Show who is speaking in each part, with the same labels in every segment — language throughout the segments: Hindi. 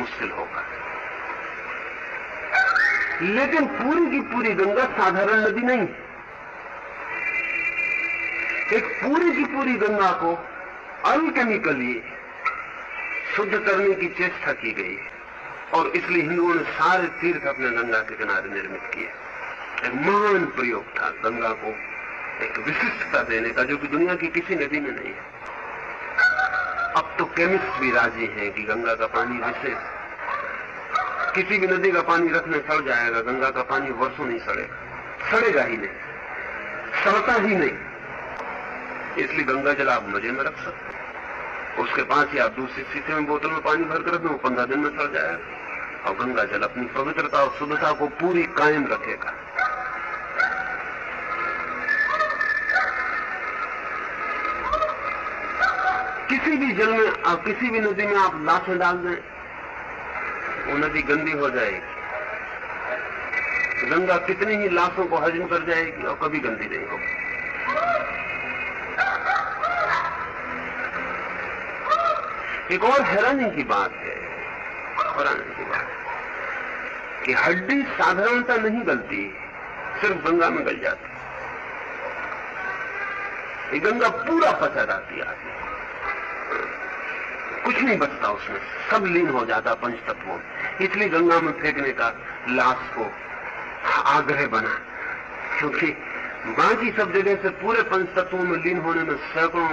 Speaker 1: मुश्किल होगा। लेकिन पूरी की पूरी गंगा साधारण नदी नहीं है। एक पूरी की पूरी गंगा को अनकेमिकली शुद्ध करने की चेष्टा की गई और इसलिए हिंदुओं ने सारे तीर्थ अपने गंगा के किनारे निर्मित किए। एक महान प्रयोग था गंगा को एक विशिष्टता देने का, जो कि दुनिया की किसी नदी में नहीं है। अब तो केमिस्ट भी राजी हैं कि गंगा का पानी विशेष, किसी भी नदी का पानी रखने सड़ जाएगा, गंगा का पानी वर्षों नहीं सड़ेगा, सड़ेगा ही नहीं, सड़ता ही नहीं। इसलिए गंगा जल आप मजे में रख सकते हैं। उसके पास ही आप दूसरी शीशे में बोतल में पानी भर कर रख दो, 15 दिन में सड़ जाएगा। और गंगा जल अपनी पवित्रता और शुद्धता को पूरी कायम रखेगा। किसी भी जल में आप, किसी भी नदी में आप लाशें डाल दें, वो नदी गंदी हो जाएगी। गंगा कितनी ही लाशों को हजम कर जाएगी और कभी गंदी नहीं होगी। एक और हैरानी की बात है, कि हड्डी साधारणता नहीं गलती, सिर्फ गंगा में गल जाती। ये गंगा पूरा पचा जाती है, कुछ नहीं बचता उसमें, सब लीन हो जाता पंच तत्वों में। इसलिए गंगा में फेंकने का लाश को आग्रह बना, क्योंकि बाकी सब जगह से पूरे पंच तत्वों में लीन होने में सैकड़ों,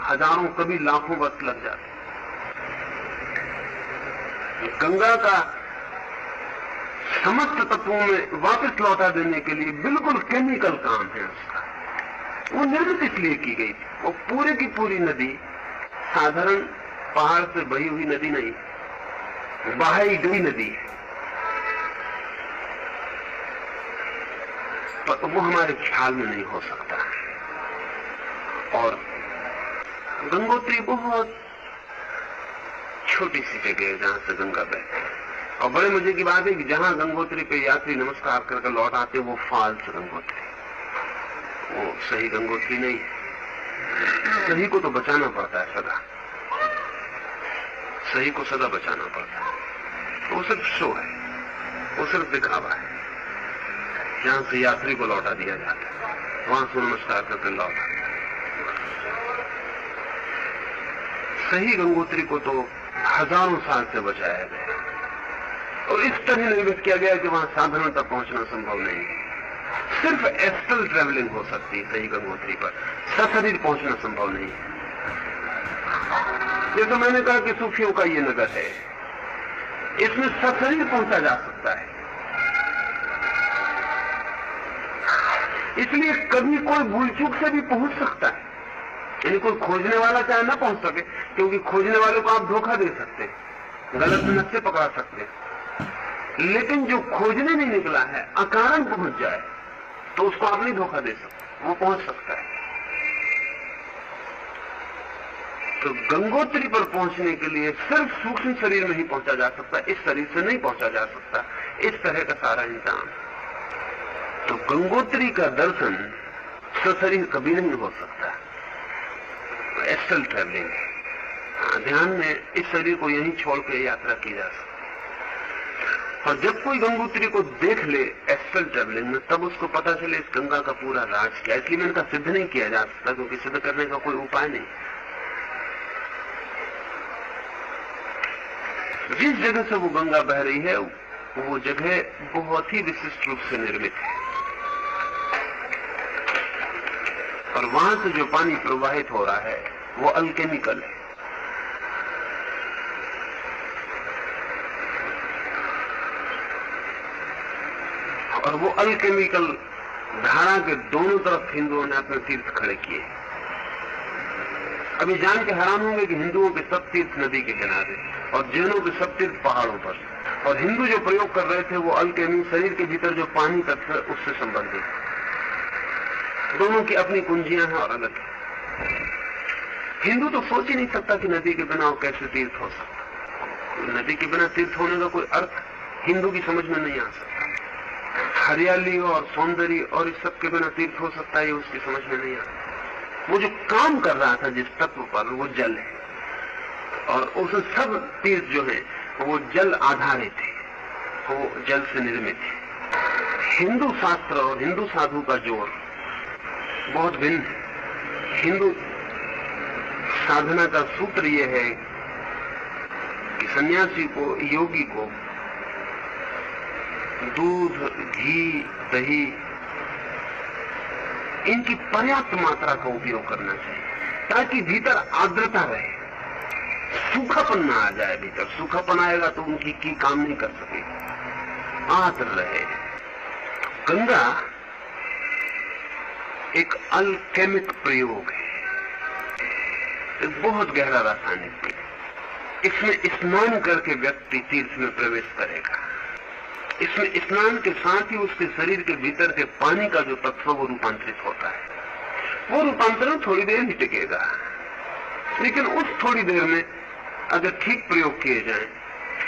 Speaker 1: हजारों, कभी लाखों वर्ष लग जाते। गंगा का समस्त तत्वों में वापस लौटा देने के लिए बिल्कुल केमिकल काम है उसका। वो निर्मित इसलिए की गई थी। वो पूरी की पूरी नदी साधारण पहाड़ से बही हुई नदी नहीं, बहाई गई नदी है, पर वो हमारे ख्याल में नहीं हो सकता। और गंगोत्री बहुत छोटी सी जगह है जहां से गंगा बहती है। और बड़े मजे की बात है कि जहां गंगोत्री पे यात्री नमस्कार करके लौट आते वो फाल्स गंगोत्री, वो सही गंगोत्री नहीं। सही को तो बचाना पड़ता है सदा, सही को सदा बचाना पड़ता है। वो सिर्फ शो है, वो सिर्फ दिखावा है। जहां से यात्री को लौटा दिया जाता है वहां से नमस्कार करके लौटा। सही गंगोत्री को तो हजारों साल से बचाया गया और इस तरह निर्मित किया गया कि वहां साधारण तक पहुंचना संभव नहीं है। सिर्फ एस्ट्रल ट्रेवलिंग हो सकती है सही गंगोत्री पर, सशरीर पहुंचना संभव नहीं है। जैसे मैंने कहा कि सूफियों का ये नगर है, इसमें सशरीर पहुंचा जा सकता है। इसलिए कभी कोई भूल चूक से भी पहुंच सकता है, यानी कोई खोजने वाला चाहे ना पहुंच सके, क्योंकि खोजने वाले को आप धोखा दे सकते हैं, गलत नक्शे पकड़ा सकते हैं। लेकिन जो खोजने नहीं निकला है अकारण पहुंच जाए तो उसको आप नहीं धोखा दे सकते, वो पहुंच सकता है। तो गंगोत्री पर पहुंचने के लिए सिर्फ सूक्ष्म शरीर में ही पहुंचा जा सकता, इस शरीर से नहीं पहुंचा जा सकता। इस तरह का सारा इंतजाम। तो गंगोत्री का दर्शन सशरीर कभी नहीं हो सकता, एस्ट्रल ट्रेवलिंग है। ध्यान में इस शरीर को यहीं छोड़ के यात्रा की जा सकती। और जब कोई गंगोत्री को देख ले एस्ट्रल ट्रेवलिंग में, तब उसको पता चले इस गंगा का पूरा राज क्या। इसलिए मैंने कहा सिद्ध नहीं किया जा सकता, क्योंकि सिद्ध करने का कोई उपाय नहीं। जिस जगह से वो गंगा बह रही है वो जगह बहुत ही विशिष्ट रूप से निर्मित है, और वहां से जो पानी प्रवाहित हो रहा है वो अल्केमिकल है। और वो अल्केमिकल धारा के दोनों तरफ हिंदुओं ने अपने तीर्थ खड़े किए। अभी जान के हैरान होंगे कि हिंदुओं के सब तीर्थ नदी के किनारे और जैनों के सब तीर्थ पहाड़ों पर, और हिंदू जो प्रयोग कर रहे थे वो अल्केमी, शरीर के भीतर जो पानी तत्व है उससे संबंधित। दोनों की अपनी कुंजियां हैं और अलग है। हिंदू तो सोच ही नहीं सकता कि नदी के बिना कैसे तीर्थ हो सकता। नदी के बिना तीर्थ होने का कोई अर्थ हिंदू की समझ में नहीं आ सकता। हरियाली और सौंदर्य और इस सब के बिना तीर्थ हो सकता है, ये उसकी समझ में नहीं आता। वो जो काम कर रहा था जिस तत्व पर, वो जल है, और उस सब तीर्थ जो है वो जल आधारित है, वो जल से निर्मित है। हिंदू शास्त्र और हिंदू साधु का जोर बहुत भिन्न है। हिंदू साधना का सूत्र यह है कि सन्यासी को, योगी को दूध, घी, दही इनकी पर्याप्त मात्रा का उपयोग करना चाहिए ताकि भीतर आर्द्रता रहे, सूखापन ना आ जाए। भीतर सूखापन आएगा तो उनकी की काम नहीं कर सकेगी, आर्द्र रहे। गंगा एक अल्केमिक प्रयोग है, एक बहुत गहरा रासायनिक प्रयोग। इसमें स्नान करके व्यक्ति तीर्थ में प्रवेश करेगा। इसमें स्नान के साथ ही उसके शरीर के भीतर के पानी का जो तत्व वो रूपांतरित होता है। वो रूपांतरण थोड़ी देर ही टिकेगा, लेकिन उस थोड़ी देर में अगर ठीक प्रयोग किए जाए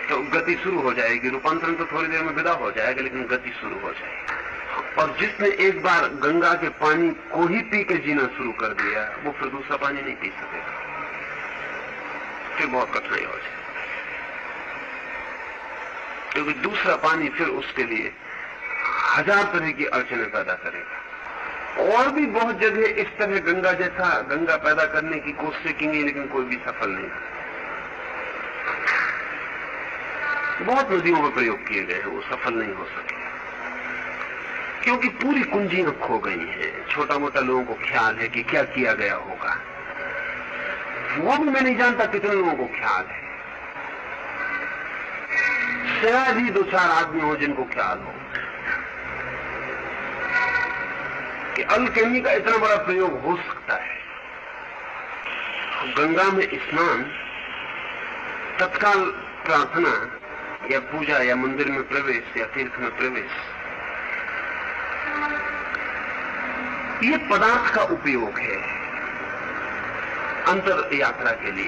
Speaker 1: तो गति शुरू हो जाएगी। रूपांतरण तो थोड़ी देर में विदा हो जाएगा, लेकिन गति शुरू हो जाएगी। और जिसने एक बार गंगा के पानी को ही पी के जीना शुरू कर दिया, वो फिर दूसरा पानी नहीं पी सकेगा, फिर बहुत कठिनाई हो जाएगी, क्योंकि दूसरा पानी फिर उसके लिए 1000 तरह की अड़चनें पैदा करेगा। और भी बहुत जगह इस तरह गंगा जैसा गंगा पैदा करने की कोशिश की गई, लेकिन कोई भी सफल नहीं। बहुत नदियों में प्रयोग किए गए हैं, वो सफल नहीं हो सके, क्योंकि पूरी कुंजियां खो गई हैं। छोटा मोटा लोगों को ख्याल है कि क्या किया गया होगा, वो भी मैं नहीं जानता कितने लोगों को ख्याल है। शायद ही 2-4 आदमी हो जिनको ख्याल हो कि अल्केमी का इतना बड़ा प्रयोग हो सकता है। गंगा में स्नान, तत्काल प्रार्थना या पूजा या मंदिर में प्रवेश या तीर्थ में प्रवेश, ये पदार्थ का उपयोग है अंतर यात्रा के लिए।